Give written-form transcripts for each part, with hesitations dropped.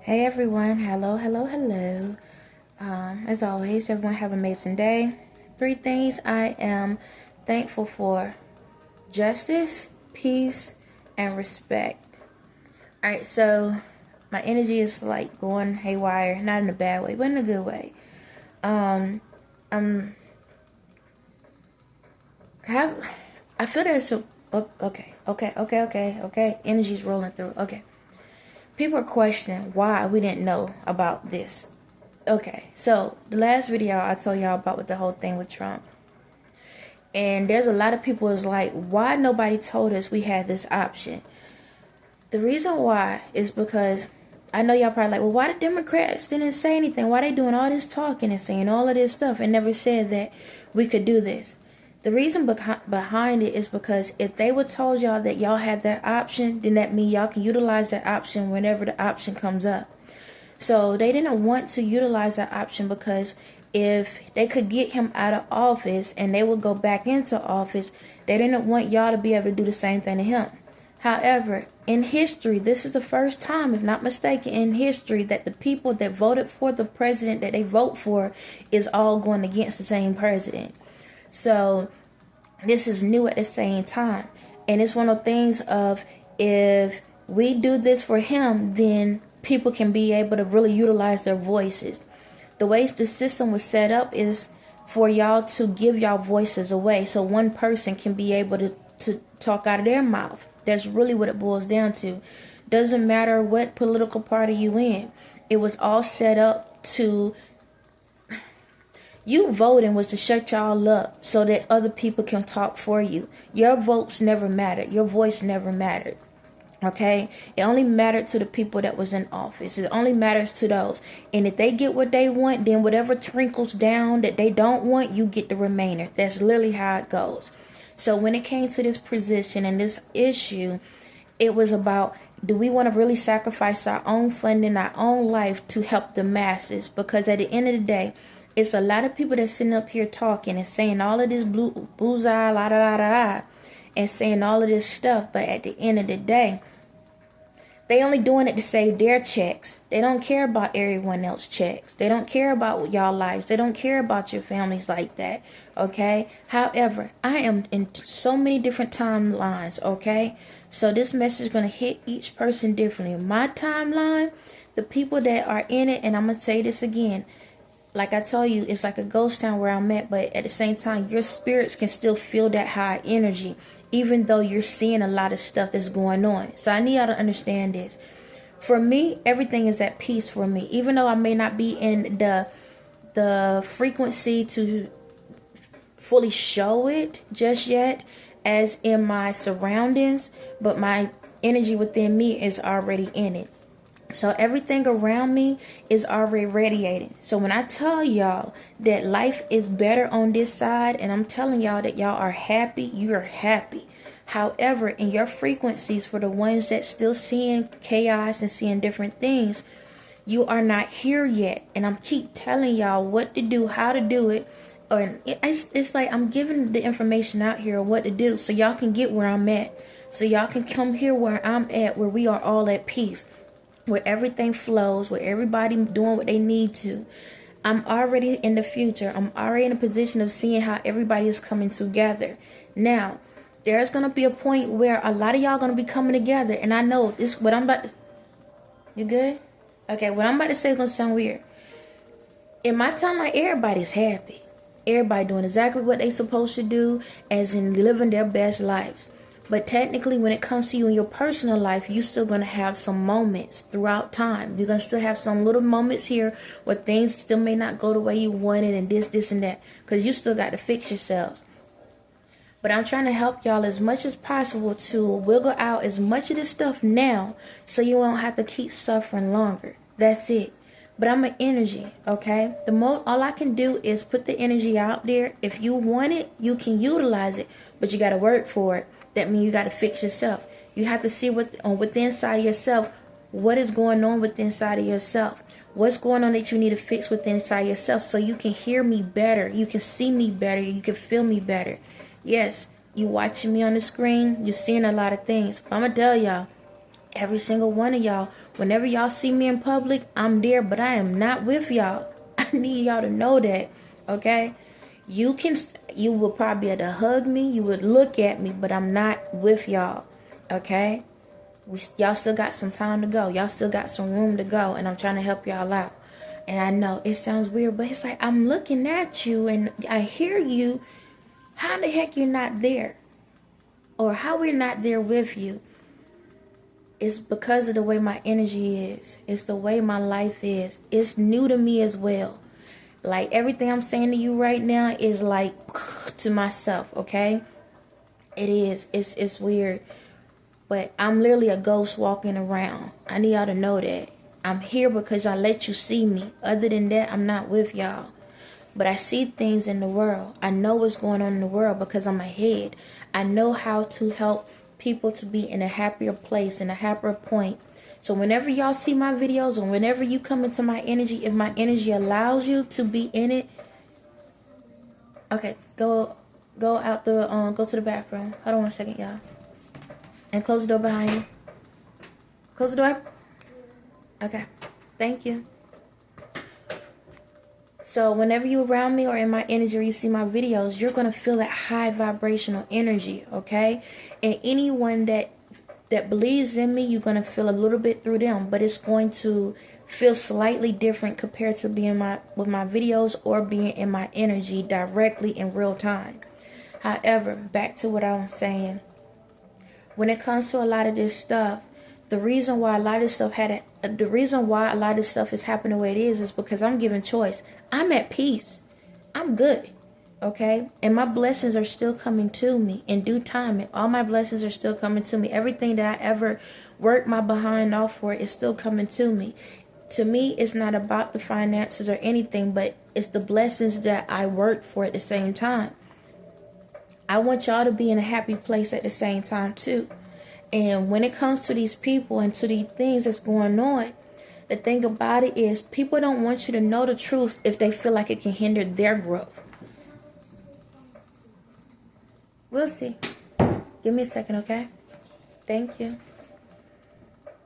Hey everyone, hello. As always, everyone have an amazing day. 3 things I am thankful for: justice, peace, and respect. Alright, so my energy is like going haywire, not in a bad way, but in a good way. I'm I feel that it's okay. Energy's rolling through. Okay. People are questioning why we didn't know about this. Okay, so the last video I told y'all about with the whole thing with Trump. And there's a lot of people is like, why nobody told us we had this option? The reason why is because I know y'all probably like, well, why the Democrats didn't say anything? Why they doing all this talking and saying all of this stuff and never said that we could do this? The reason behind it is because if they would told y'all that y'all had that option, then that means y'all can utilize that option whenever the option comes up. So they didn't want to utilize that option because if they could get him out of office and they would go back into office, they didn't want y'all to be able to do the same thing to him. However, in history, this is the first time, if not mistaken, in history that the people that voted for the president that they vote for is all going against the same president. So this is new at the same time. And it's one of the things of, if we do this for him, then people can be able to really utilize their voices. The way the system was set up is for y'all to give y'all voices away, so one person can be able to talk out of their mouth. That's really what it boils down to. Doesn't matter what political party you in. It was all set up to, you voting was to shut y'all up so that other people can talk for you. Your votes never mattered. Your voice never mattered. Okay, it only mattered to the people that was in office. It only matters to those. And if they get what they want, then whatever trickles down that they don't want, you get the remainder. That's literally how it goes. So when it came to this position and this issue, it was about, do we want to really sacrifice our own funding, our own life to help the masses? Because at the end of the day, it's a lot of people that's sitting up here talking and saying all of this bullseye, la da da da, and saying all of this stuff, but at the end of the day, they only doing it to save their checks. They don't care about everyone else's checks. They don't care about y'all lives. They don't care about your families like that, okay? However, I am in so many different timelines, okay? So this message is going to hit each person differently. My timeline, the people that are in it, and I'm going to say this again, like I told you, it's like a ghost town where I'm at, but at the same time, your spirits can still feel that high energy, even though you're seeing a lot of stuff that's going on. So I need y'all to understand this. For me, everything is at peace for me, even though I may not be in the frequency to fully show it just yet, as in my surroundings, but my energy within me is already in it. So everything around me is already radiating. So when I tell y'all that life is better on this side, and I'm telling y'all that y'all are happy, you're happy. However, in your frequencies, for the ones that still seeing chaos and seeing different things, you are not here yet. And I'm keep telling y'all what to do, how to do it. Or it's like I'm giving the information out here what to do so y'all can get where I'm at. So y'all can come here where I'm at, where we are all at peace, where everything flows, where everybody doing what they need to. I'm already in the future. I'm already in a position of seeing how everybody is coming together. Now, there's going to be a point where a lot of y'all going to be coming together. And I know this, what I'm about to, you good? Okay, what I'm about to say is going to sound weird. In my timeline, everybody's happy. Everybody doing exactly what they supposed to do, as in living their best lives. But technically, when it comes to you in your personal life, you're still going to have some moments throughout time. You're going to still have some little moments here where things still may not go the way you wanted, and this, and that. Because you still got to fix yourselves. But I'm trying to help y'all as much as possible to wiggle out as much of this stuff now, so you won't have to keep suffering longer. That's it. But I'm an energy, okay? All I can do is put the energy out there. If you want it, you can utilize it. But you got to work for it. That means you got to fix yourself. You have to see within inside yourself, what is going on within inside of yourself. What's going on that you need to fix within inside yourself, so you can hear me better. You can see me better. You can feel me better. Yes, you watching me on the screen. You're seeing a lot of things. But I'm going to tell y'all, Every single one of y'all. Whenever y'all see me in public, I'm there, but I am not with y'all. I need y'all to know that, okay? You will probably be able to hug me, you would look at me, but I'm not with y'all, okay? Y'all still got some time to go. Y'all still got some room to go, and I'm trying to help y'all out. And I know it sounds weird, but it's like I'm looking at you and I hear you. How the heck you're not there? Or how we're not there with you? It's because of the way my energy is. It's the way my life is. It's new to me as well. Like everything I'm saying to you right now is like to myself, okay? It is. It's weird. But I'm literally a ghost walking around. I need y'all to know that. I'm here because I let you see me. Other than that, I'm not with y'all. But I see things in the world. I know what's going on in the world because I'm ahead. I know how to help people to be in a happier place, in a happier point. So whenever y'all see my videos or whenever you come into my energy, if my energy allows you to be in it, okay, go out the go to the bathroom. Hold on 1 second, y'all. And close the door behind you. Close the door. Okay. Thank you. So whenever you're around me or in my energy or you see my videos, you're going to feel that high vibrational energy, okay? And anyone that believes in me, you're going to feel a little bit through them, but it's going to feel slightly different compared to being with my videos or being in my energy directly in real time. However, back to what I was saying. When it comes to a lot of this stuff, the reason why a lot of stuff is happening the way it is because I'm given choice. I'm at peace. I'm good. Okay? And my blessings are still coming to me in due time. And all my blessings are still coming to me. Everything that I ever worked my behind off for is still coming to me. To me, it's not about the finances or anything, but it's the blessings that I worked for at the same time. I want y'all to be in a happy place at the same time too. And when it comes to these people and to these things that's going on, the thing about it is people don't want you to know the truth if they feel like it can hinder their growth. We'll see. Give me a second, okay? Thank you.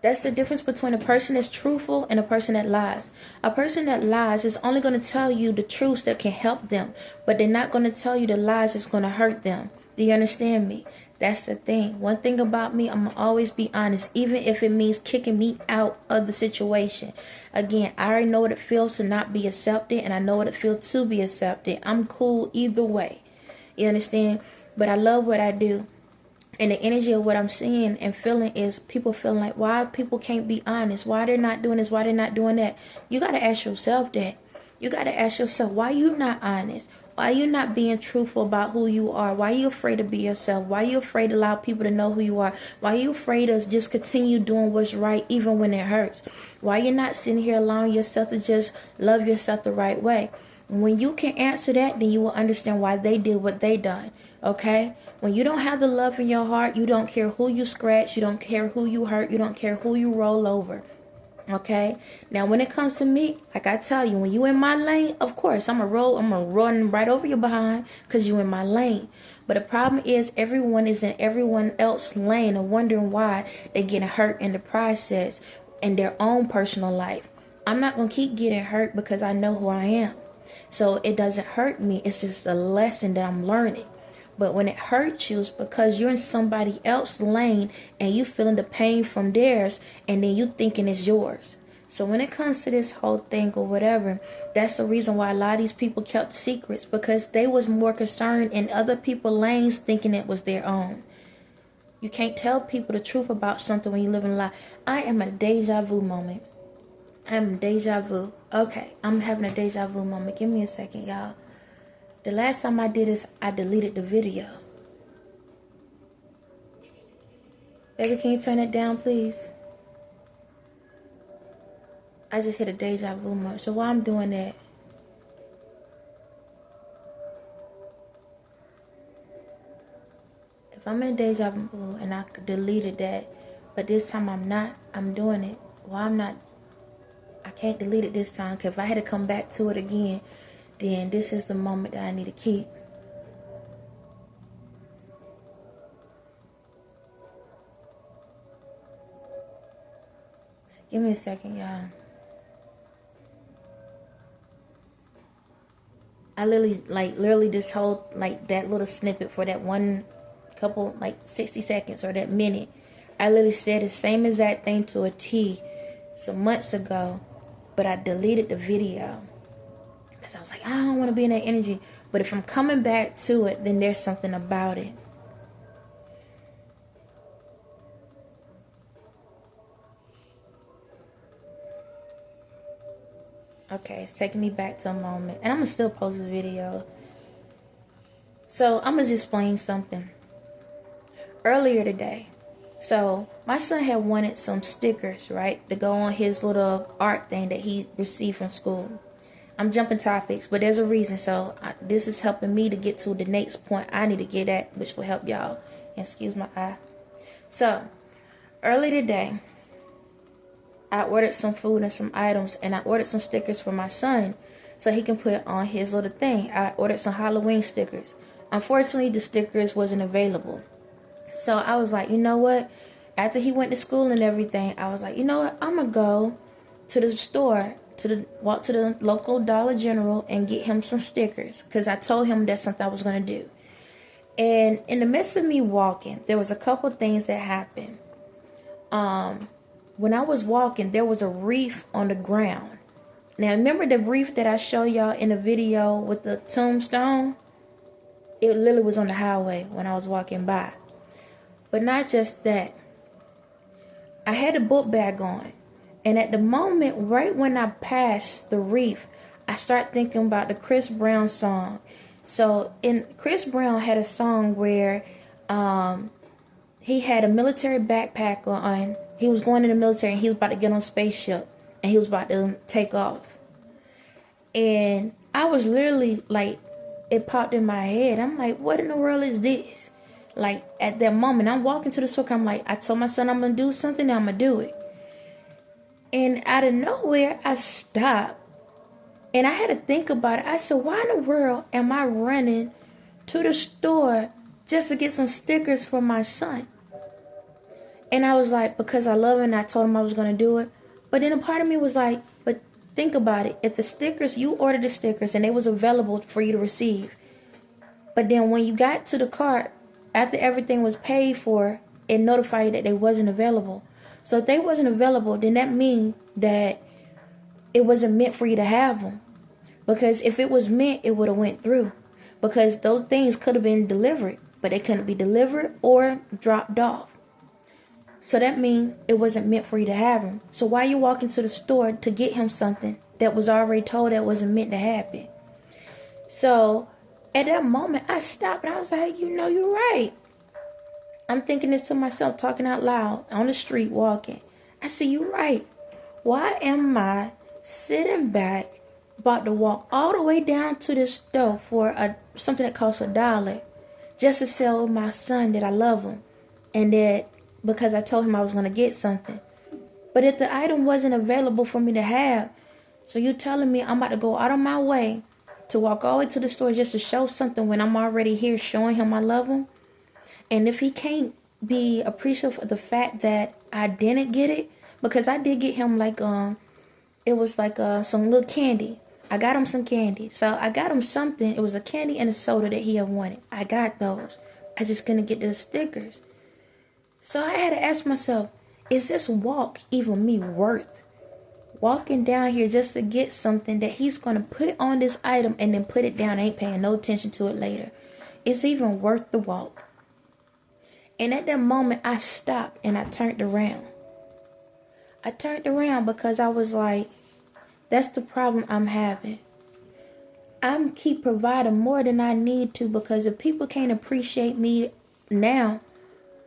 That's the difference between a person that's truthful and a person that lies. A person that lies is only going to tell you the truths that can help them, but they're not going to tell you the lies that's going to hurt them. Do you understand me? That's the thing. One thing about me, I'm going to always be honest, even if it means kicking me out of the situation. Again, I already know what it feels to not be accepted, and I know what it feels to be accepted. I'm cool either way. You understand? But I love what I do. And the energy of what I'm seeing and feeling is people feeling like, why people can't be honest? Why they're not doing this? Why they're not doing that? You got to ask yourself that. You got to ask yourself, why you not honest? Why you not being truthful about who you are? Why you afraid to be yourself? Why you afraid to allow people to know who you are? Why you afraid to just continue doing what's right even when it hurts? Why you not sitting here allowing yourself to just love yourself the right way? When you can answer that, then you will understand why they did what they done. Okay? When you don't have the love in your heart, you don't care who you scratch, you don't care who you hurt, you don't care who you roll over. Okay? Now, when it comes to me, like I tell you, when you in my lane, of course, I'm going to run right over your behind because you in my lane. But the problem is everyone is in everyone else's lane and wondering why they getting hurt in the process in their own personal life. I'm not going to keep getting hurt because I know who I am. So it doesn't hurt me. It's just a lesson that I'm learning. But when it hurts you, it's because you're in somebody else's lane and you feeling the pain from theirs and then you thinking it's yours. So when it comes to this whole thing or whatever, that's the reason why a lot of these people kept secrets, because they was more concerned in other people's lanes thinking it was their own. You can't tell people the truth about something when you live in a lie. I am a deja vu moment. I'm deja vu. Okay, I'm having a deja vu moment. Give me a second, y'all. The last time I did this, I deleted the video. Baby, can you turn it down, please? I just hit a deja vu moment. So while I'm doing that, if I'm in deja vu and I deleted that, but this time I'm doing it. Well, I can't delete it this time, because if I had to come back to it again, then this is the moment that I need to keep. Give me a second, y'all. I literally just hold like that little snippet for that one couple, like 60 seconds or that minute. I literally said the same exact thing to a T some months ago, but I deleted the video because I was like, I don't want to be in that energy. But if I'm coming back to it, then there's something about it. Okay, it's taking me back to a moment. And I'm going to still post the video. So, I'm going to explain something. Earlier today, so my son had wanted some stickers, right? To go on his little art thing that he received from school. I'm jumping topics, but there's a reason. So, this is helping me to get to the next point I need to get at, which will help y'all. Excuse my eye. So, early today, I ordered some food and some items, and I ordered some stickers for my son so he can put on his little thing. I ordered some Halloween stickers. Unfortunately, the stickers wasn't available. So I was like, you know what? After he went to school and everything, I was like, you know what? I'm going to go to the store, walk to the local Dollar General and get him some stickers because I told him that's something I was going to do. And in the midst of me walking, there was a couple things that happened. When I was walking, there was a wreath on the ground. Now, remember the wreath that I showed y'all in the video with the tombstone? It literally was on the highway when I was walking by. But not just that. I had a book bag on. And at the moment, right when I passed the wreath, I started thinking about the Chris Brown song. So, Chris Brown had a song where he had a military backpack on. He was going in the military and he was about to get on a spaceship. And he was about to take off. And I was literally like, it popped in my head. I'm like, what in the world is this? Like, at that moment, I'm walking to the store. I'm like, I told my son I'm going to do something. I'm going to do it. And out of nowhere, I stopped. And I had to think about it. I said, why in the world am I running to the store just to get some stickers for my son? And I was like, because I love him and I told him I was going to do it. But then a part of me was like, but think about it. If the stickers, you ordered the stickers and they was available for you to receive. But then when you got to the cart, after everything was paid for, it notified you that they wasn't available. So if they wasn't available, then that means that it wasn't meant for you to have them. Because if it was meant, it would have went through. Because those things could have been delivered, but they couldn't be delivered or dropped off. So that means it wasn't meant for you to have them. So why you walking to the store to get him something that was already told that wasn't meant to happen? So at that moment, I stopped and I was like, you know, you're right. I'm thinking this to myself, talking out loud on the street, walking. I said, you're right. Why am I sitting back, about to walk all the way down to the store for something that costs $1 just to tell my son that I love him and that because I told him I was going to get something. But if the item wasn't available for me to have, so you're telling me I'm about to go out of my way to walk all the way to the store just to show something when I'm already here showing him I love him? And if he can't be appreciative of the fact that I didn't get it, because I did get him like, it was like some little candy. I got him some candy. So I got him something. It was a candy and a soda that he had wanted. I got those. I just couldn't get the stickers. So I had to ask myself, is this walk even me worth walking down here just to get something that he's going to put on this item and then put it down, ain't paying no attention to it later? It's even worth the walk. And at that moment, I stopped and I turned around. I turned around because I was like, that's the problem I'm having. I'm keep providing more than I need to, because if people can't appreciate me now,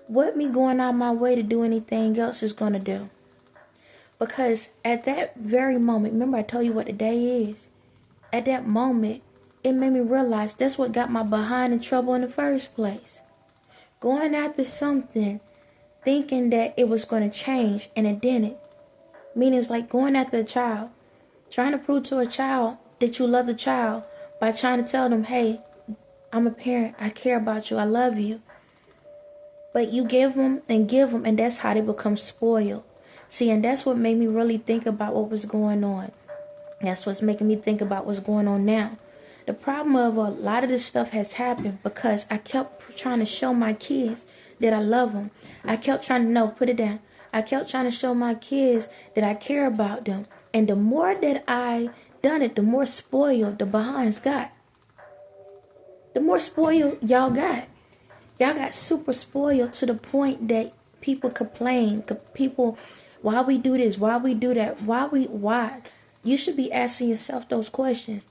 what me going out my way to do anything else is going to do? Because at that very moment, remember I told you what the day is? At that moment, it made me realize that's what got my behind in trouble in the first place. Going after something, thinking that it was going to change, and it didn't. Meaning it's like going after a child, trying to prove to a child that you love the child by trying to tell them, hey, I'm a parent, I care about you, I love you. But you give them, and that's how they become spoiled. See, and that's what made me really think about what was going on. That's what's making me think about what's going on now. The problem of a lot of this stuff has happened because I kept trying to show my kids that I love them. I kept trying to, no, put it down. I kept trying to show my kids that I care about them. And the more that I done it, the more spoiled the behinds got. The more spoiled y'all got. Y'all got super spoiled to the point that people complain. People, why we do this? Why we do that? Why? You should be asking yourself those questions.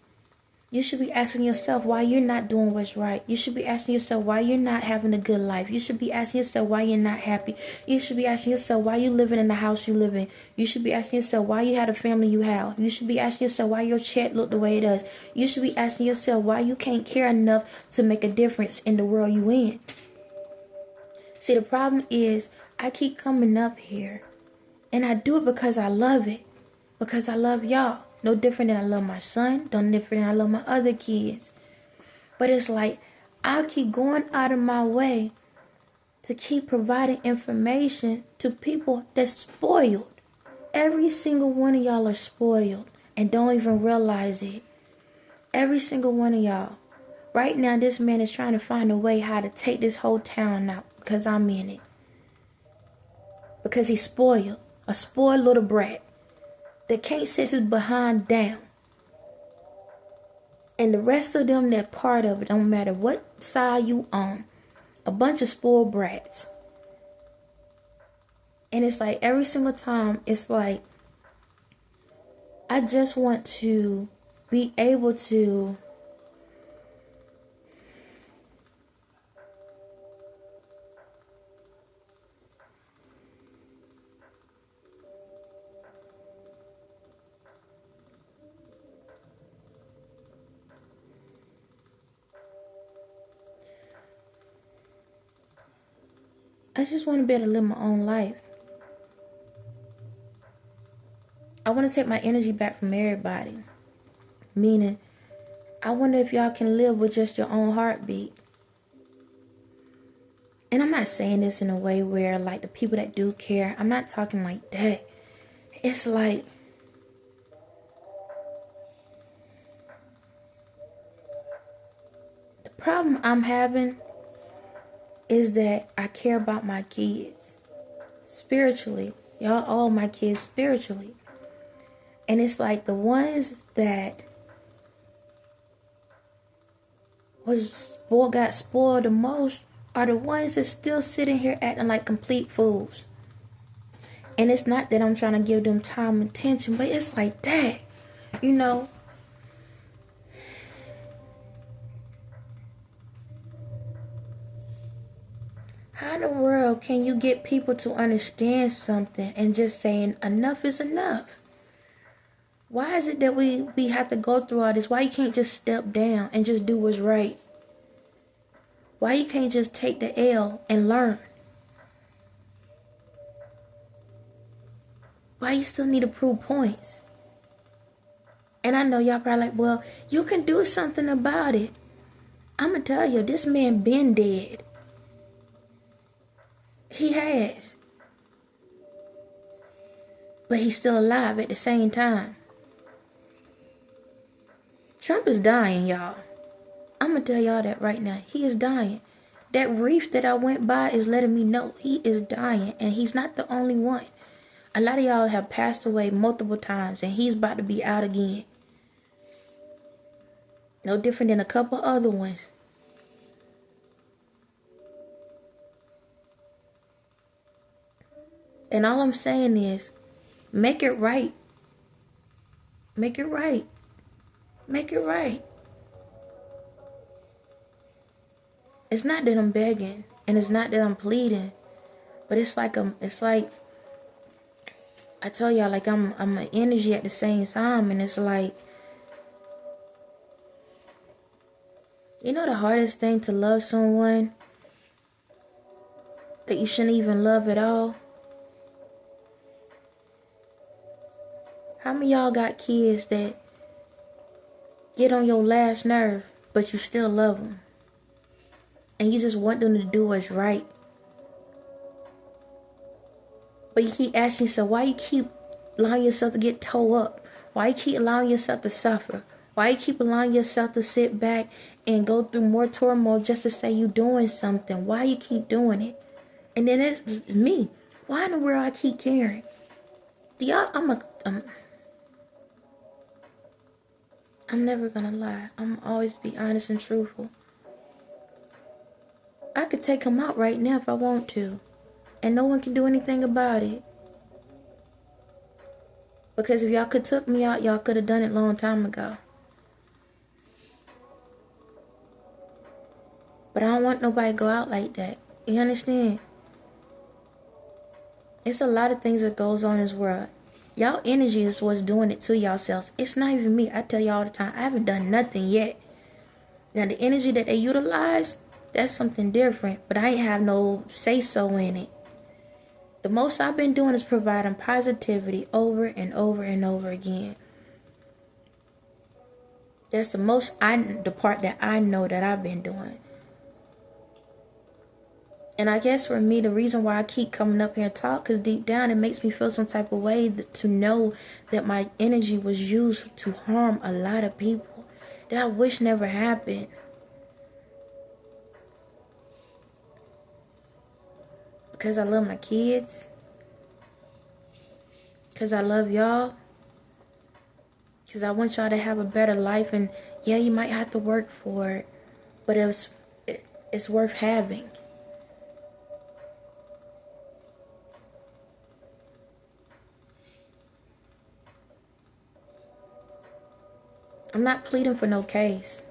You should be asking yourself why you're not doing what's right. You should be asking yourself why you're not having a good life. You should be asking yourself why you're not happy. You should be asking yourself why you're living in the house you live in. You should be asking yourself why you had a family you have. You should be asking yourself why your check look the way it does. You should be asking yourself why you can't care enough to make a difference in the world you in. See, the problem is I keep coming up here and I do it because I love it. Because I love y'all. No different than I love my son. No different than I love my other kids. But it's like I keep going out of my way to keep providing information to people that's spoiled. Every single one of y'all are spoiled and don't even realize it. Every single one of y'all. Right now, this man is trying to find a way how to take this whole town out because I'm in it. Because he's spoiled. A spoiled little brat that can't sit his behind down. And the rest of them that part of it, don't matter what side you on, a bunch of spoiled brats. And it's like every single time, it's like I just want to be able to be able to live my own life. I want to take my energy back from everybody. Meaning, I wonder if y'all can live with just your own heartbeat. And I'm not saying this in a way where like the people that do care, I'm not talking like that. It's like the problem I'm having is that I care about my kids spiritually. Y'all all my kids spiritually. And it's like the ones that got spoiled the most are the ones that still sitting here acting like complete fools. And it's not that I'm trying to give them time and attention, but it's like that, you know. How in the world can you get people to understand something and just saying enough is enough? Why is it that we have to go through all this? Why you can't just step down and just do what's right? Why you can't just take the L and learn? Why you still need to prove points? And I know y'all probably like, well, you can do something about it. I'm going to tell you, this man been dead. He has. But he's still alive at the same time. Trump is dying, y'all. I'm going to tell y'all that right now. He is dying. That reef that I went by is letting me know he is dying. And he's not the only one. A lot of y'all have passed away multiple times. And he's about to be out again. No different than a couple other ones. And all I'm saying is, make it right. Make it right. Make it right. It's not that I'm begging, and it's not that I'm pleading, but it's like I tell y'all, like I'm an energy at the same time, and it's like, you know, the hardest thing to love someone that you shouldn't even love at all. How many of y'all got kids that get on your last nerve, but you still love them? And you just want them to do what's right. But you keep asking yourself, why you keep allowing yourself to get towed up? Why you keep allowing yourself to suffer? Why you keep allowing yourself to sit back and go through more turmoil just to say you doing something? Why you keep doing it? And then it's me. Why in the world I keep caring? Do y'all, I'm never gonna lie. I'm always be honest and truthful. I could take him out right now if I want to. And no one can do anything about it. Because if y'all could took me out, y'all could have done it a long time ago. But I don't want nobody to go out like that. You understand? It's a lot of things that goes on in this world. Y'all energy is what's doing it to yourselves. It's not even me. I tell y'all all the time, I haven't done nothing yet. Now the energy that they utilize, that's something different. But I ain't have no say-so in it. The most I've been doing is providing positivity over and over and over again. That's the part that I know that I've been doing. And I guess for me, the reason why I keep coming up here and talk, because deep down it makes me feel some type of way to know that my energy was used to harm a lot of people that I wish never happened. Because I love my kids. Because I love y'all. Because I want y'all to have a better life. And yeah, you might have to work for it. But it's worth having. I'm not pleading for no case.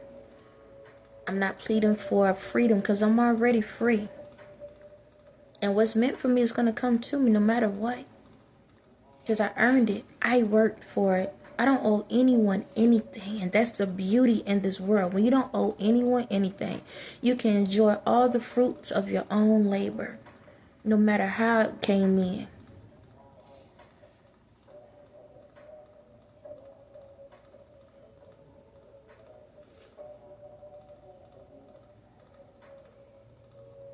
I'm not pleading for freedom because I'm already free. And what's meant for me is going to come to me no matter what. Because I earned it. I worked for it. I don't owe anyone anything. And that's the beauty in this world. When you don't owe anyone anything, you can enjoy all the fruits of your own labor. No matter how it came in.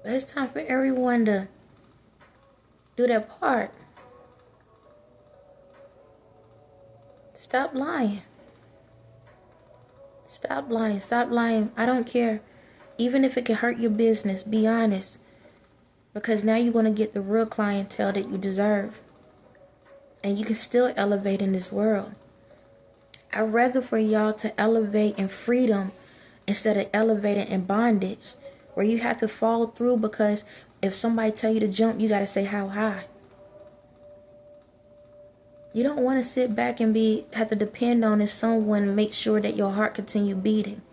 But it's time for everyone to do their part. Stop lying. Stop lying. Stop lying. I don't care. Even if it can hurt your business, be honest. Because now you're going to get the real clientele that you deserve. And you can still elevate in this world. I'd rather for y'all to elevate in freedom instead of elevating in bondage. Where you have to fall through because if somebody tell you to jump, you got to say how high. You don't want to sit back and have to depend on if someone make sure that your heart continue beating.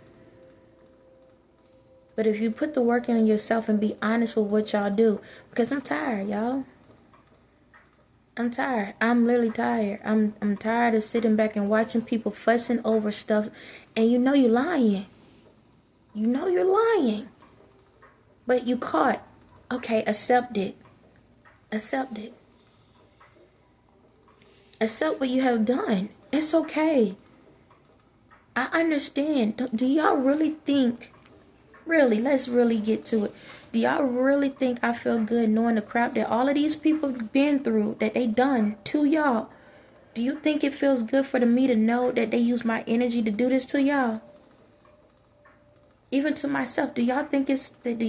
But if you put the work in yourself and be honest with what y'all do, because I'm tired, y'all. I'm tired. I'm literally tired. I'm tired of sitting back and watching people fussing over stuff, and you know you're lying. You know you're lying. But you caught. Okay, accept it. Accept it. Accept what you have done. It's okay. I understand. Do y'all really think, let's really get to it. Do y'all really think I feel good knowing the crap that all of these people have been through, that they done to y'all? Do you think it feels good for me to know that they use my energy to do this to y'all? Even to myself, do y'all think it's good? Do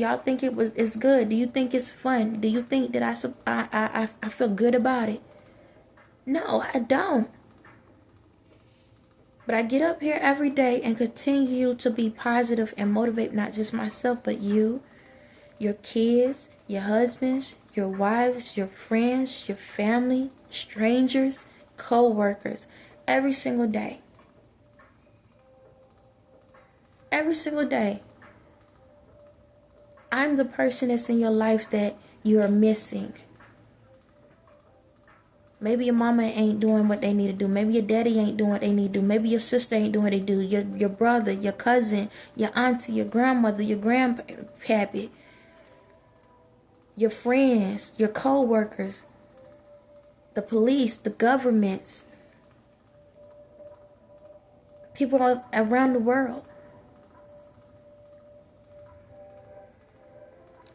you think it's fun? Do you think that I feel good about it? No, I don't. But I get up here every day and continue to be positive and motivate not just myself, but you, your kids, your husbands, your wives, your friends, your family, strangers, co-workers, every single day. Every single day. I'm the person that's in your life that you are missing. Maybe your mama ain't doing what they need to do. Maybe your daddy ain't doing what they need to do. Maybe your sister ain't doing what they do. Your brother, your cousin, your auntie, your grandmother, your grandpappy, your friends, your co-workers, the police, the governments, people around the world.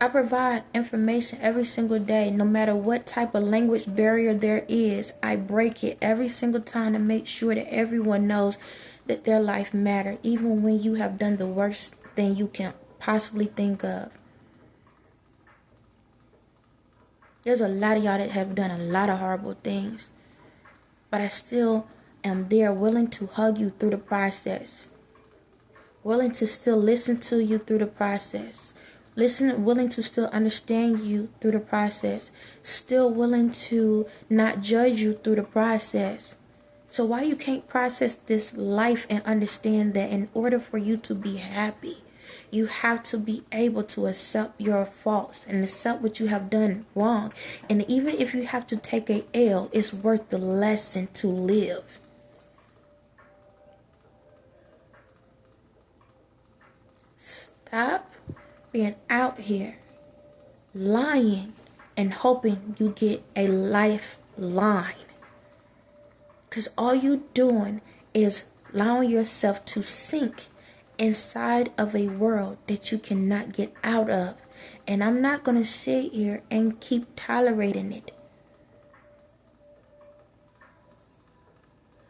I provide information every single day, no matter what type of language barrier there is. I break it every single time to make sure that everyone knows that their life matters, even when you have done the worst thing you can possibly think of. There's a lot of y'all that have done a lot of horrible things, but I still am there, willing to hug you through the process, willing to still listen to you through the process, willing to still understand you through the process, still willing to not judge you through the process. So why you can't process this life and understand that in order for you to be happy, you have to be able to accept your faults and accept what you have done wrong. And even if you have to take a L, it's worth the lesson to live. Stop being out here lying and hoping you get a lifeline. Because all you doing is allowing yourself to sink inside of a world that you cannot get out of. And I'm not going to sit here and keep tolerating it.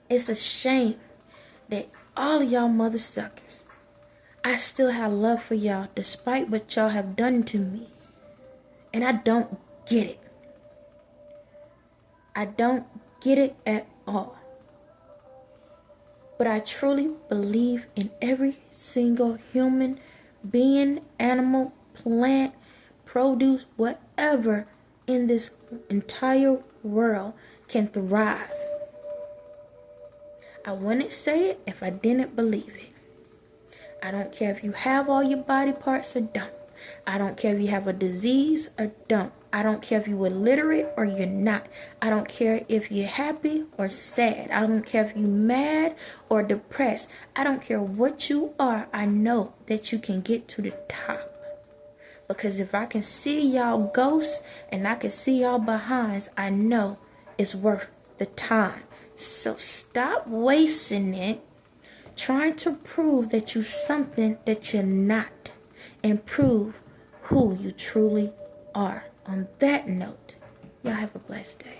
It's a shame that all of y'all mother suckers, I still have love for y'all despite what y'all have done to me. And I don't get it. I don't get it at all. But I truly believe in every single human being, animal, plant, produce, whatever in this entire world can thrive. I wouldn't say it if I didn't believe it. I don't care if you have all your body parts or don't. I don't care if you have a disease or don't. I don't care if you're illiterate or you're not. I don't care if you're happy or sad. I don't care if you're mad or depressed. I don't care what you are. I know that you can get to the top. Because if I can see y'all ghosts and I can see y'all behinds, I know it's worth the time. So stop wasting it trying to prove that you're something that you're not, and prove who you truly are. On that note, y'all have a blessed day.